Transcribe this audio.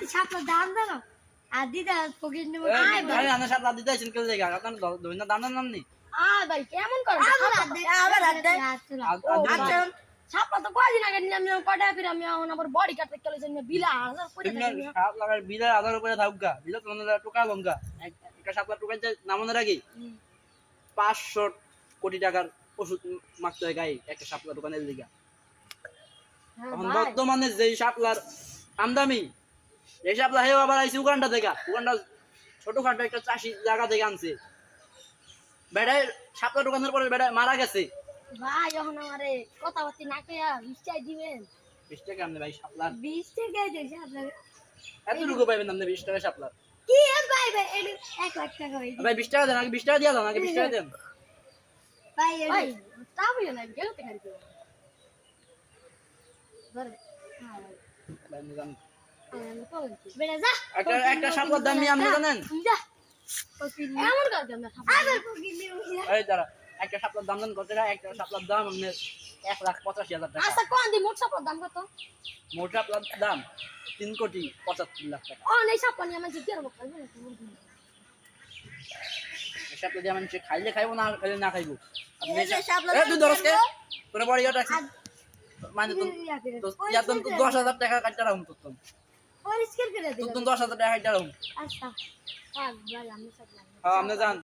তো সাপলা দাম জানো আর দিদা পকেট নেব আরে আনা সাপলা দিতে আছেন কেউ জায়গা আপনার দইনা দাম নাম নি ভাই কেমন করে আবার আদে আচ্ছা সাপলা তো কয়দিন আগে নিলাম কটা করে আমি এখন আবার বডি কাটতে চলেছি বিলা হাজার করে তুমি সাপলার বিলা 1000 উপরে থাকুকা বিলা 3000 টাকা লঙ্কা একটা সাপলা টাকা নামানোর আগে 500 কোটি টাকার ওষুধ মারতে হয় গায়ে একটা সাপলা দোকানের দিকে এখন বর্তমানে যে সাপলার আমদামি এই সাপলা হেও আবার আইছে উগান্ডা থেকে উগান্ডা ছোটখাটো একটা চাষি জায়গা থেকে আনছে বেড়ায় সাপলা দোকানের পরে বেড়ায় মারা গেছে ভাই এখন আমারে কথাবার্তা না কইয়া 20 টাকা দিবেন 20 টাকা আমনে ভাই সাপলার 20 টাকা দিয়েছে আপনার এতটুকু পাইবেন আপনি 20 টাকা সাপলার কি ভাই ভাই এডি 1 লাখ টাকা হই ভাই 20 টাকা দেন আগে 20 টাকা দিয়া দাও আগে 20 টাকা দেন ভাই ভাই এডি তা বলে না গেল টাকা দিতে ধরে ভাই নিজাম আমি কইছি বেড়া যা একটা সাপলার দাম আপনি জানেন যা এমন করে দেন না আবার পকেট নেব এই দাঁড়া একটা সাপলার দাম জানেন কত টাকা একটা সাপলার দাম আপনি 1,85,000 টাকা আচ্ছা কোন দি মোট সাপলার দাম কত মোট সাপলার দাম 3 কোটি 75 লাখ টাকা এই সাপলা নিয়ে আমি জিজ্ঞেস করব এই সাপলা দিয়ে মানুষ খাইলে খাইবো না খাইলে না খাইবো আপনি এই যে সাপলা তুই ধরসকে তোর বড় ইয়া টাকা মানে তো ইয়া তো 10,000 টাকা কাটটা রাখুন তো পরিষ্কার করে দিল তো 10,000 টাকা কাটটা রাখুন আচ্ছা থাক ভাই আমি সাপলা হ্যাঁ আপনি জান